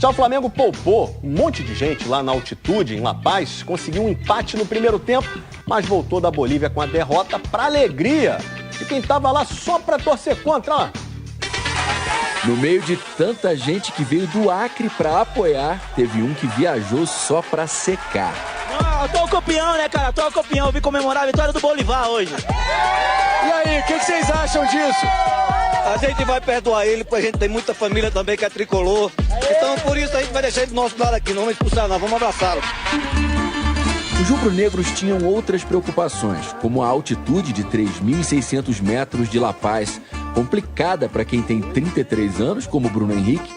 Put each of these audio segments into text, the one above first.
Já o Flamengo poupou um monte de gente lá na altitude, em La Paz, conseguiu um empate no primeiro tempo, mas voltou da Bolívia com a derrota para alegria de quem estava lá só para torcer contra, ó. No meio de tanta gente que veio do Acre para apoiar, teve um que viajou só para secar. Eu tô campeão, né, cara? Tô campeão, vim comemorar a vitória do Bolívar hoje. E aí, o que vocês acham disso? A gente vai perdoar ele, porque a gente tem muita família também que é tricolor. Então, por isso, a gente vai deixar ele do nosso lado aqui, não vamos expulsar não, vamos abraçá-lo. Os rubro-negros tinham outras preocupações, como a altitude de 3.600 metros de La Paz, complicada para quem tem 33 anos, como Bruno Henrique.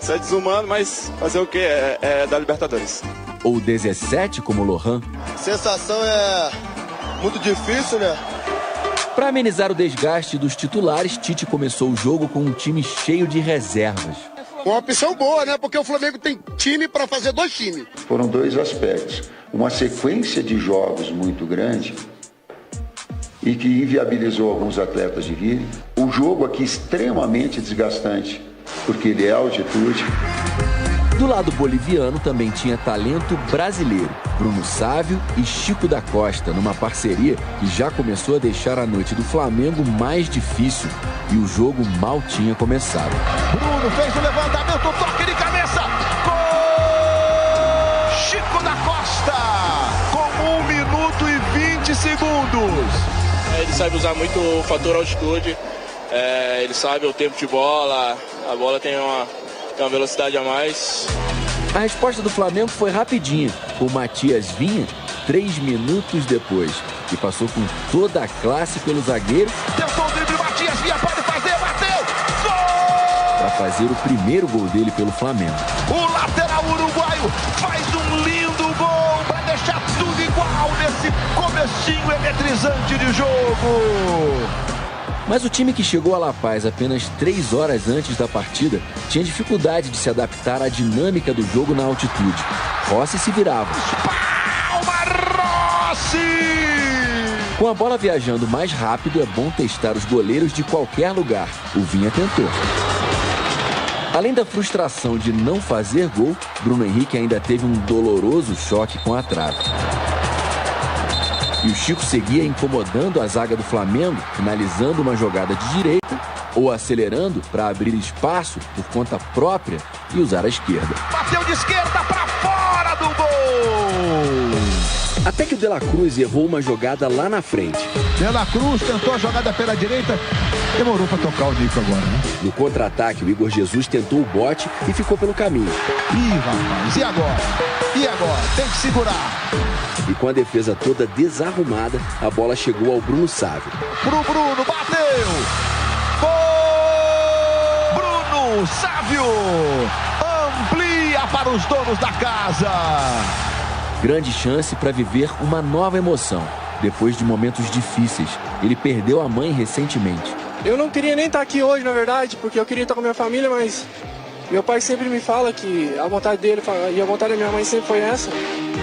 Isso é desumano, mas fazer o quê? É da Libertadores. Ou 17, como Lohan. A sensação é muito difícil, né? Para amenizar o desgaste dos titulares, Tite começou o jogo com um time cheio de reservas. Uma opção boa, né? Porque o Flamengo tem time para fazer 2 times. Foram 2 aspectos. Uma sequência de jogos muito grande e que inviabilizou alguns atletas de virem. O jogo aqui extremamente desgastante, porque ele é altitude. Do lado boliviano também tinha talento brasileiro, Bruno Sávio e Chico da Costa, numa parceria que já começou a deixar a noite do Flamengo mais difícil e o jogo mal tinha começado. Bruno fez o levantamento, toque de cabeça, gol! Chico da Costa, com 1 minuto e 20 segundos. Ele sabe usar muito o fator altitude, ele sabe o tempo de bola, a bola tem uma velocidade a mais. A resposta do Flamengo foi rapidinha, com Matias Vinha 3 minutos depois, que passou com toda a classe pelo zagueiro. Tentou o drible, Matias Vinha pode fazer, bateu, gol! Para fazer o primeiro gol dele pelo Flamengo. O lateral uruguaio faz um lindo gol para deixar tudo igual nesse comecinho eletrizante de jogo. Mas o time que chegou a La Paz apenas 3 horas antes da partida tinha dificuldade de se adaptar à dinâmica do jogo na altitude. Rossi se virava. Palma Rossi! Com a bola viajando mais rápido, é bom testar os goleiros de qualquer lugar. O Vinha tentou. Além da frustração de não fazer gol, Bruno Henrique ainda teve um doloroso choque com a trave. E o Chico seguia incomodando a zaga do Flamengo, finalizando uma jogada de direita ou acelerando para abrir espaço por conta própria e usar a esquerda. Bateu de esquerda para fora do gol! Até que o De La Cruz errou uma jogada lá na frente. De La Cruz tentou a jogada pela direita, demorou para tocar o Nico agora, né? No contra-ataque, o Igor Jesus tentou o bote e ficou pelo caminho. Ih, rapaz, e agora? E agora? Tem que segurar. E com a defesa toda desarrumada, a bola chegou ao Bruno Sávio. Pro Bruno, bateu! Gol! Bruno Sávio amplia para os donos da casa. Grande chance para viver uma nova emoção. Depois de momentos difíceis, ele perdeu a mãe recentemente. Eu não queria nem estar aqui hoje, na verdade, porque eu queria estar com a minha família, mas meu pai sempre me fala que a vontade dele e a vontade da minha mãe sempre foi essa.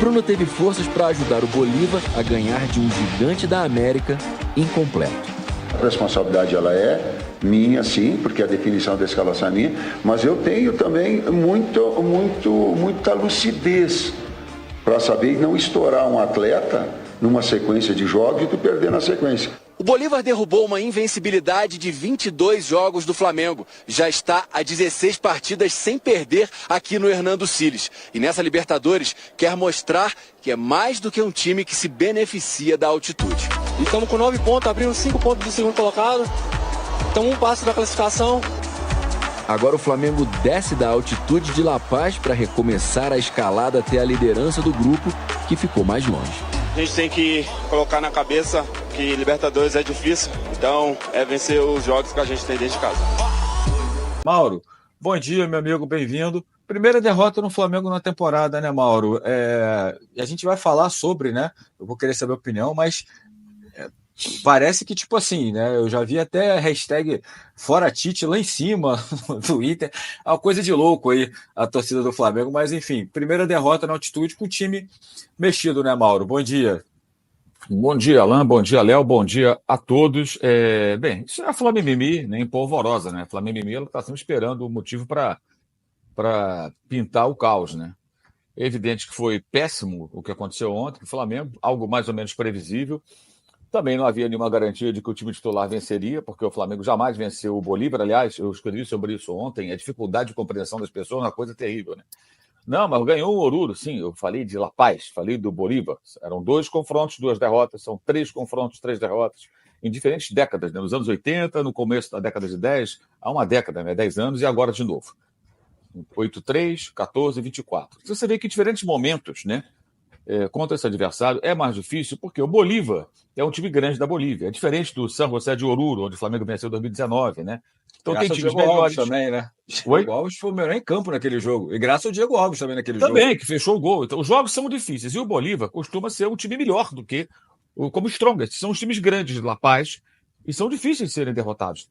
Bruno teve forças para ajudar o Bolívar a ganhar de um gigante da América incompleto. A responsabilidade ela é minha, sim, porque a definição da escalação é minha, mas eu tenho também muita lucidez para saber não estourar um atleta numa sequência de jogos e tu perder na sequência. O Bolívar derrubou uma invencibilidade de 22 jogos do Flamengo. Já está a 16 partidas sem perder aqui no Hernando Siles. E nessa Libertadores quer mostrar que é mais do que um time que se beneficia da altitude. E estamos com 9 pontos, abrindo 5 pontos do segundo colocado. Estamos um passo da classificação. Agora o Flamengo desce da altitude de La Paz para recomeçar a escalada até a liderança do grupo, que ficou mais longe. A gente tem que colocar na cabeça que Libertadores é difícil, então é vencer os jogos que a gente tem dentro de casa. Mauro, bom dia, meu amigo, bem-vindo. Primeira derrota no Flamengo na temporada, né, Mauro? A gente vai falar sobre, né? Eu vou querer saber a opinião, mas parece que, tipo assim, né? Eu já vi até a hashtag Fora Tite lá em cima no Twitter. É uma coisa de louco aí, a torcida do Flamengo. Mas, enfim, primeira derrota na altitude com o time mexido, né, Mauro? Bom dia. Bom dia, Alan. Bom dia, Léo. Bom dia a todos. Bem, isso é a Flamimimi, nem polvorosa, né? A Flamimimi, ela está sempre esperando o motivo para para pintar o caos, né? É evidente que foi péssimo o que aconteceu ontem com o Flamengo, algo mais ou menos previsível. Também não havia nenhuma garantia de que o time titular venceria, porque o Flamengo jamais venceu o Bolívar. Aliás, eu escrevi sobre isso ontem, a dificuldade de compreensão das pessoas é uma coisa terrível, né? Não, mas ganhou o Oruro, sim, eu falei de La Paz, falei do Bolívar. Eram 2 confrontos, 2 derrotas, são 3 confrontos, 3 derrotas, em diferentes décadas, né? Nos anos 80, no começo da década de 10, há uma década, né? 10 anos, e agora de novo. 8-3, 14, 24. Você vê que em diferentes momentos, né? Contra esse adversário é mais difícil, porque o Bolívar é um time grande da Bolívia. É diferente do San José de Oruro, onde o Flamengo venceu em 2019, né? Então graças tem times ao Diego melhores Alves também, né? Oi? O Diego Alves foi o melhor em campo naquele jogo. E graças ao Diego Alves também naquele jogo. Também, que fechou o gol. Então, os jogos são difíceis. E o Bolívar costuma ser um time melhor do que como o Strongest. São os times grandes de La Paz e são difíceis de serem derrotados.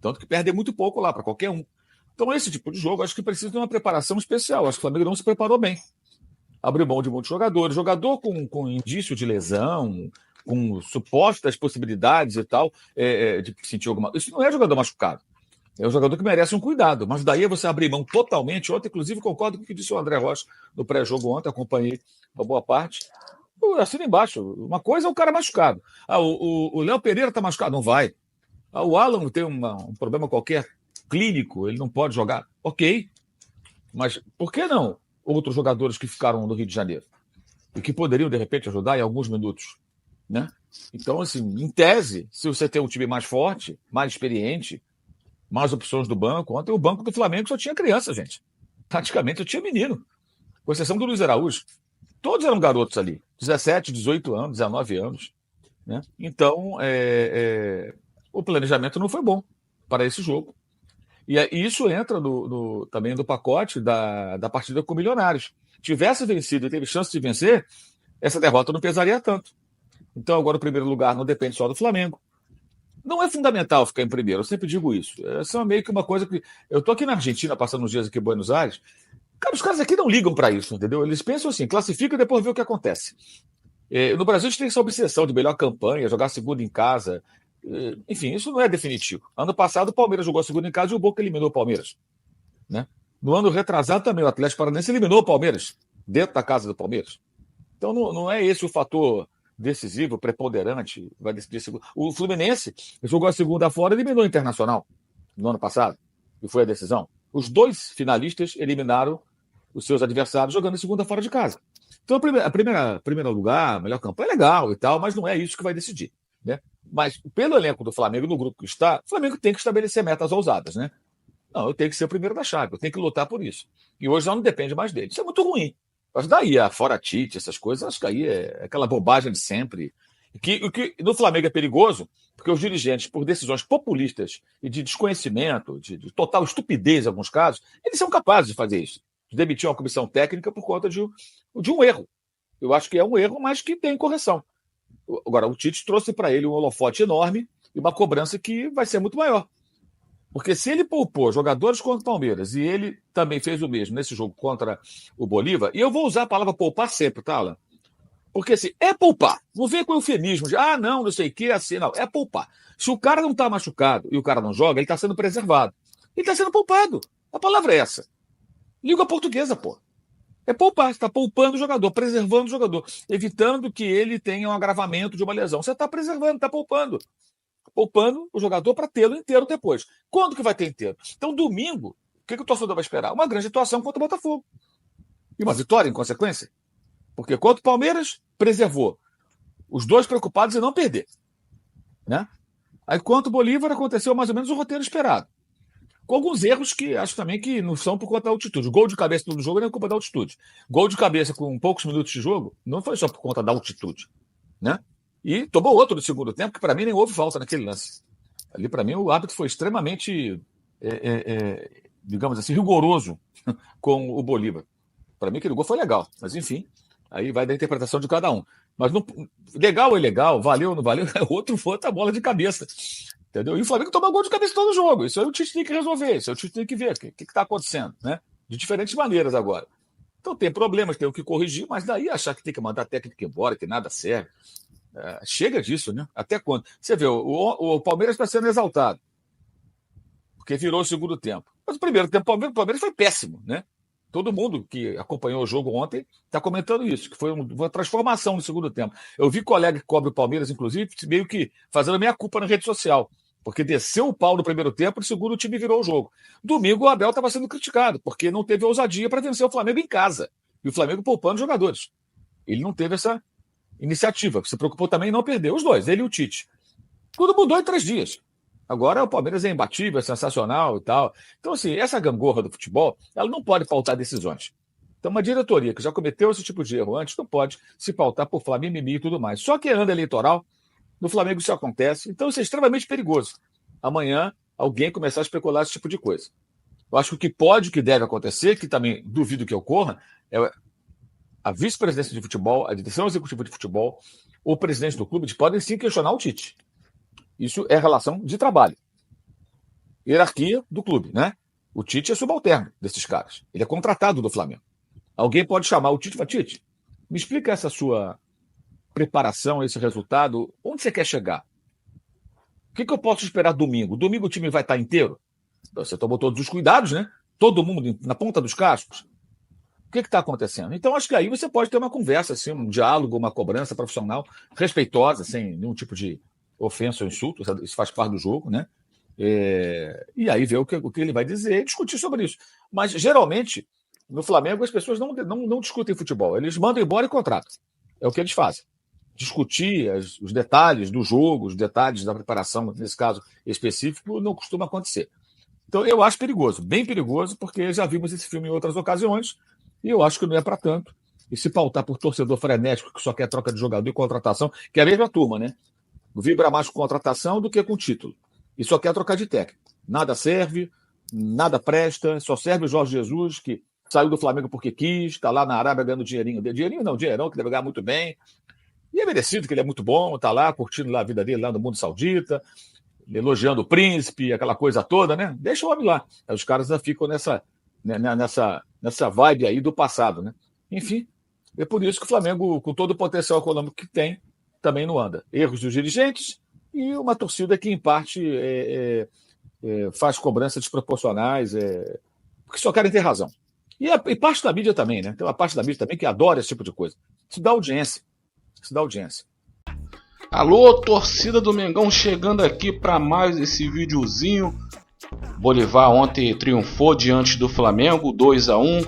Tanto que perdem muito pouco lá para qualquer um. Então, esse tipo de jogo, acho que precisa de uma preparação especial. Acho que o Flamengo não se preparou bem. Abriu mão de muitos jogadores. Jogador com indício de lesão, com supostas possibilidades e tal, de sentir alguma... Isso não é jogador machucado. É um jogador que merece um cuidado. Mas daí é você abrir mão totalmente. Ontem, inclusive, concordo com o que disse o André Rocha no pré-jogo ontem, acompanhei uma boa parte. Assina embaixo. Uma coisa é o cara machucado. O Léo Pereira está machucado. Não vai. O Alan tem um problema qualquer clínico, ele não pode jogar. Ok. Mas por que não outros jogadores que ficaram no Rio de Janeiro? E que poderiam, de repente, ajudar em alguns minutos, né? Então, assim, em tese, se você tem um time mais forte, mais experiente, mais opções do banco. Ontem o banco do Flamengo só tinha criança, gente. Praticamente só tinha menino. Com exceção do Luiz Araújo. Todos eram garotos ali. 17, 18 anos, 19 anos. Né? Então, o planejamento não foi bom para esse jogo. E isso entra também no pacote da partida com o Milionários. Tivesse vencido e teve chance de vencer, essa derrota não pesaria tanto. Então, agora o primeiro lugar não depende só do Flamengo. Não é fundamental ficar em primeiro, eu sempre digo isso. Essa é meio que uma coisa que... Eu estou aqui na Argentina, passando uns dias aqui em Buenos Aires. Cara, os caras aqui não ligam para isso, entendeu? Eles pensam assim, classifica e depois vê o que acontece. No Brasil, a gente tem essa obsessão de melhor campanha, jogar segunda em casa. Enfim, isso não é definitivo. Ano passado, o Palmeiras jogou a segunda em casa e o Boca eliminou o Palmeiras. Né? No ano retrasado também, o Atlético Paranaense eliminou o Palmeiras, dentro da casa do Palmeiras. Então, não é esse o fator decisivo, preponderante, vai decidir. O Fluminense jogou a segunda fora e eliminou o Internacional no ano passado, e foi a decisão. Os 2 finalistas eliminaram os seus adversários jogando a segunda fora de casa. Então, primeiro lugar, melhor campanha é legal e tal, mas não é isso que vai decidir. Né? Mas, pelo elenco do Flamengo, no grupo que está, o Flamengo tem que estabelecer metas ousadas. Né? Não, eu tenho que ser o primeiro da chave, eu tenho que lutar por isso. E hoje já não depende mais dele. Isso é muito ruim. Mas daí, fora Tite, essas coisas, acho que aí é aquela bobagem de sempre. O que no Flamengo é perigoso, porque os dirigentes, por decisões populistas e de desconhecimento, de total estupidez em alguns casos, eles são capazes de fazer isso. De demitir uma comissão técnica por conta de um erro. Eu acho que é um erro, mas que tem correção. Agora, o Tite trouxe para ele um holofote enorme e uma cobrança que vai ser muito maior. Porque se ele poupou jogadores contra o Palmeiras e ele também fez o mesmo nesse jogo contra o Bolívar, e eu vou usar a palavra poupar sempre, tá, Alan? Porque assim, é poupar. Não vem com eufemismo de, não sei o que, assim, não. É poupar. Se o cara não está machucado e o cara não joga, ele está sendo preservado. Ele está sendo poupado. A palavra é essa. Língua portuguesa, pô. É poupar. Você está poupando o jogador, preservando o jogador, evitando que ele tenha um agravamento de uma lesão. Você está preservando, está poupando. Poupando o jogador para tê-lo inteiro depois. Quando que vai ter inteiro? Então, domingo, o que o torcedor vai esperar? Uma grande atuação contra o Botafogo. E uma vitória, em consequência. Porque contra o Palmeiras, preservou os 2 preocupados em não perder. Né? Aí, contra o Bolívar, aconteceu mais ou menos o roteiro esperado. Com alguns erros que acho também que não são por conta da altitude. Gol de cabeça no jogo não é culpa da altitude. Gol de cabeça com poucos minutos de jogo não foi só por conta da altitude. Né? E tomou outro no segundo tempo, que para mim nem houve falta naquele lance. Ali, para mim, o árbitro foi extremamente, digamos assim, rigoroso com o Bolívar. Para mim, aquele gol foi legal. Mas, enfim, aí vai da interpretação de cada um. Mas legal é legal, valeu ou não valeu, é outra bola de cabeça. Entendeu? E o Flamengo toma gol de cabeça todo jogo. Isso aí o Tite tem que resolver, isso aí o Tite tem que ver o que está acontecendo. Né? De diferentes maneiras agora. Então tem problemas, tem o que corrigir, mas daí achar que tem que mandar a técnica embora, que nada serve. Chega disso, né? Até quando? Você vê, o Palmeiras está sendo exaltado, porque virou o segundo tempo. Mas o primeiro tempo do Palmeiras foi péssimo, né? Todo mundo que acompanhou o jogo ontem está comentando isso, que foi uma transformação no segundo tempo. Eu vi colega que cobre o Palmeiras, inclusive, meio que fazendo a minha culpa na rede social, porque desceu o pau no primeiro tempo, no segundo o time virou o jogo. Domingo o Abel estava sendo criticado, porque não teve ousadia para vencer o Flamengo em casa. E o Flamengo poupando jogadores. Ele não teve essa iniciativa, se preocupou também em não perder. Os dois, ele e o Tite. Tudo mudou em 3 dias. Agora o Palmeiras é imbatível, é sensacional e tal. Então, assim, essa gangorra do futebol, ela não pode pautar decisões. Então, uma diretoria que já cometeu esse tipo de erro antes não pode se pautar por Flamengo e tudo mais. Só que é ano eleitoral, no Flamengo isso acontece, então isso é extremamente perigoso. Amanhã, alguém começar a especular esse tipo de coisa. Eu acho que o que pode, o que deve acontecer, que também duvido que ocorra, é a vice-presidência de futebol, a direção executiva de futebol, o presidente do clube podem sim questionar o Tite. Isso é relação de trabalho. Hierarquia do clube, né? O Tite é subalterno desses caras. Ele é contratado do Flamengo. Alguém pode chamar o Tite e falar: Tite, me explica essa sua preparação, esse resultado. Onde você quer chegar? O que eu posso esperar domingo? Domingo o time vai estar inteiro? Você tomou todos os cuidados, né? Todo mundo na ponta dos cascos. O que está acontecendo? Então, acho que aí você pode ter uma conversa, assim, um diálogo, uma cobrança profissional, respeitosa, sem nenhum tipo de ofensa ou insulto, isso faz parte do jogo, né? E aí ver o que ele vai dizer e discutir sobre isso. Mas, geralmente, no Flamengo, as pessoas não discutem futebol. Eles mandam embora e contratam. É o que eles fazem. Discutir os detalhes do jogo, os detalhes da preparação, nesse caso específico, não costuma acontecer. Então, eu acho perigoso, bem perigoso, porque já vimos esse filme em outras ocasiões e eu acho que não é para tanto. E se pautar por torcedor frenético que só quer troca de jogador e contratação, que é a mesma turma, né? Vibra mais com contratação do que com título. E só quer trocar de técnico. Nada serve, nada presta, só serve o Jorge Jesus, que saiu do Flamengo porque quis, está lá na Arábia ganhando dinheirinho. Dinheirinho não, dinheirão, que deve ganhar muito bem. E é merecido, que ele é muito bom, está lá curtindo lá a vida dele lá no mundo saudita, elogiando o príncipe, aquela coisa toda, né? Deixa o homem lá. Aí os caras já ficam nessa vibe aí do passado, né? Enfim, é por isso que o Flamengo, com todo o potencial econômico que tem, também não anda. Erros dos dirigentes e uma torcida que, em parte, faz cobranças desproporcionais, porque só querem ter razão. E parte da mídia também, né? Tem uma parte da mídia também que adora esse tipo de coisa. Isso dá audiência. Alô, torcida do Mengão, chegando aqui para mais esse videozinho. Bolívar ontem triunfou diante do Flamengo, 2-1.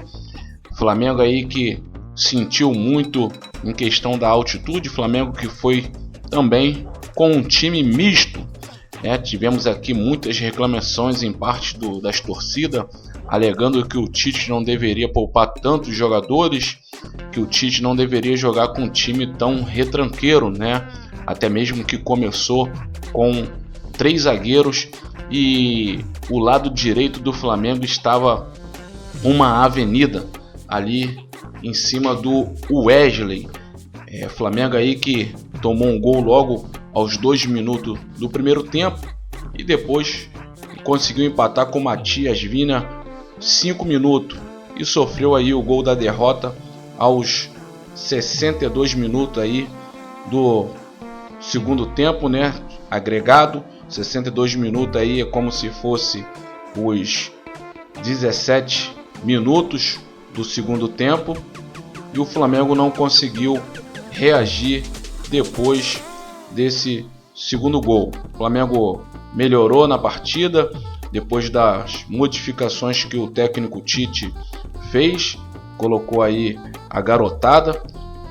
Flamengo aí que sentiu muito em questão da altitude. Flamengo que foi também com um time misto, né? Tivemos aqui muitas reclamações em parte das torcidas, alegando que o Tite não deveria poupar tantos jogadores, que o Tite não deveria jogar com um time tão retranqueiro, né? Até mesmo que começou com 3 zagueiros e o lado direito do Flamengo estava uma avenida ali em cima do Wesley. Flamengo aí que tomou um gol logo aos 2 minutos do primeiro tempo e depois conseguiu empatar com Matias Vina 5 minutos e sofreu aí o gol da derrota aos 62 minutos aí do segundo tempo, né? Agregado, 62 minutos aí é como se fosse os 17 minutos do segundo tempo e o Flamengo não conseguiu reagir depois desse segundo gol. O Flamengo melhorou na partida depois das modificações que o técnico Tite fez, colocou aí a garotada,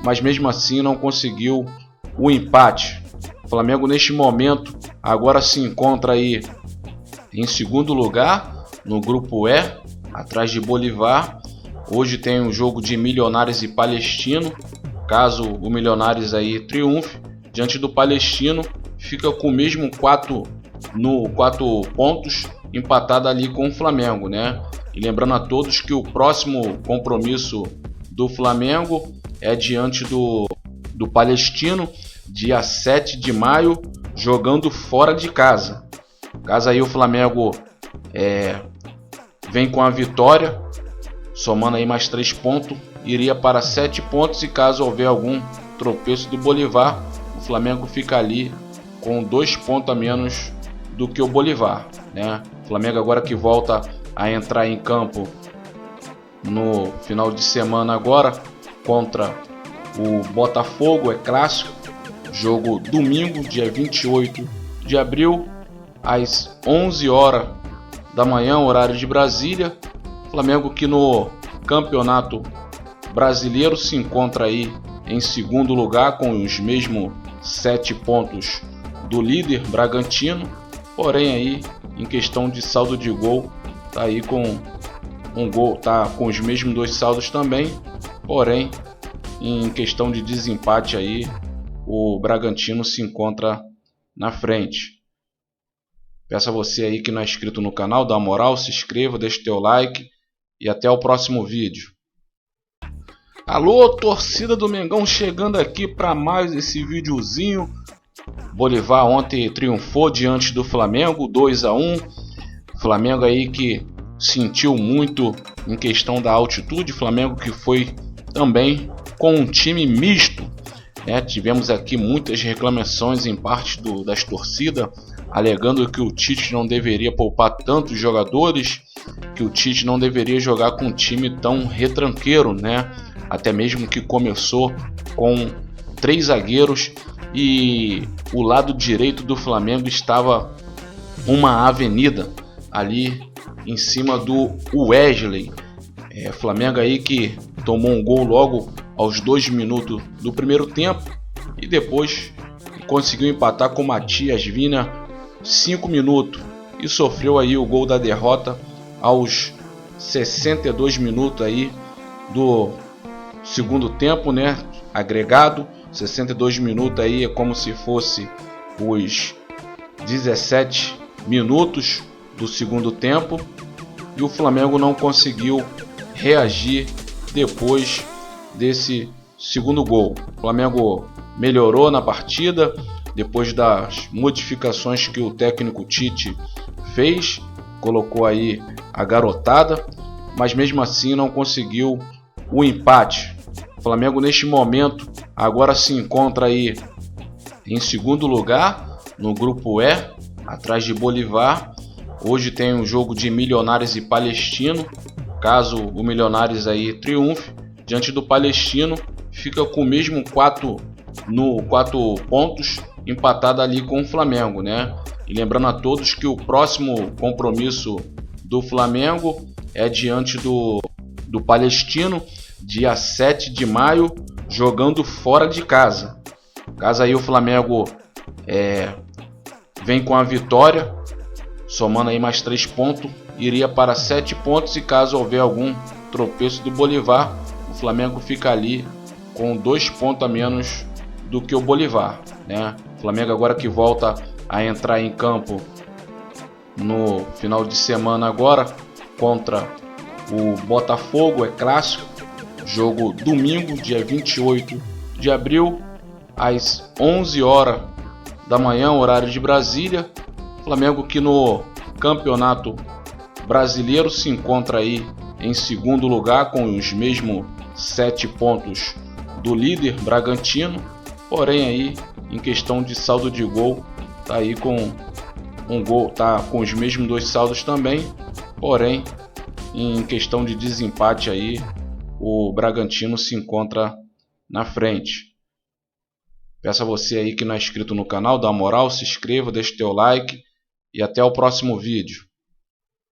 mas mesmo assim não conseguiu o empate. O Flamengo neste momento agora se encontra aí em segundo lugar no grupo E, atrás de Bolívar. Hoje tem um jogo de Milionários e Palestino. Caso o Milionários aí triunfe diante do Palestino, fica com o mesmo 4 pontos, empatado ali com o Flamengo, né? E lembrando a todos que o próximo compromisso do Flamengo é diante do Palestino, dia 7 de maio, jogando fora de casa. Caso aí o Flamengo vem com a vitória, somando aí mais 3 pontos, iria para 7 pontos, e caso houver algum tropeço do Bolívar, o Flamengo fica ali com 2 pontos a menos do que o Bolívar, né? O Flamengo agora que volta a entrar em campo no final de semana agora contra o Botafogo, é clássico. Jogo domingo, dia 28 de abril, às 11 horas da manhã, horário de Brasília. Flamengo que no Campeonato Brasileiro se encontra aí em segundo lugar com os mesmos 7 pontos do líder Bragantino, porém aí em questão de saldo de gol tá aí com um gol, tá com os mesmos 2 saldos também, porém em questão de desempate aí o Bragantino se encontra na frente. Peço a você aí que não é inscrito no canal, dá uma moral, se inscreva, deixe teu like e até o próximo vídeo. Alô, torcida do Mengão, chegando aqui para mais esse videozinho. Bolívar ontem triunfou diante do Flamengo, 2-1. Flamengo aí que sentiu muito em questão da altitude. Flamengo que foi também com um time misto. Tivemos aqui muitas reclamações em parte das torcidas, alegando que o Tite não deveria poupar tantos jogadores, que o Tite não deveria jogar com um time tão retranqueiro, até mesmo que começou com 3 zagueiros e o lado direito do Flamengo estava uma avenida ali em cima do Wesley. Flamengo aí que tomou um gol logo aos 2 minutos do primeiro tempo e depois conseguiu empatar com Matias Vina 5 minutos e sofreu aí o gol da derrota aos 62 minutos aí do segundo tempo, agregado. 62 minutos aí é como se fosse os 17 minutos do segundo tempo e o Flamengo não conseguiu reagir depois desse segundo gol. O Flamengo melhorou na partida depois das modificações que o técnico Tite fez, colocou aí a garotada, mas mesmo assim não conseguiu o empate. O Flamengo neste momento agora se encontra aí em segundo lugar no grupo E, atrás de Bolívar. Hoje tem um jogo de Milionários e Palestino. Caso o Milionários aí triunfe diante do Palestino, fica com o mesmo 4 pontos, empatado ali com o Flamengo, E lembrando a todos que o próximo compromisso do Flamengo é diante do Palestino, dia 7 de maio, jogando fora de casa. Caso aí o Flamengo vem com a vitória, somando aí mais 3 pontos, iria para 7 pontos, e caso houver algum tropeço do Bolívar, o Flamengo fica ali com 2 pontos a menos do que o Bolívar, O Flamengo agora que volta a entrar em campo no final de semana agora contra o Botafogo, é clássico. Jogo domingo, dia 28 de abril, às 11 horas da manhã, horário de Brasília. Flamengo que no Campeonato Brasileiro se encontra aí em segundo lugar com os mesmos 7 pontos do líder Bragantino, porém aí em questão de saldo de gol tá aí com um gol, tá com os mesmos 2 saldos também, porém em questão de desempate aí o Bragantino se encontra na frente. Peço a você aí que não é inscrito no canal, dá uma moral, se inscreva, deixe teu like e até o próximo vídeo.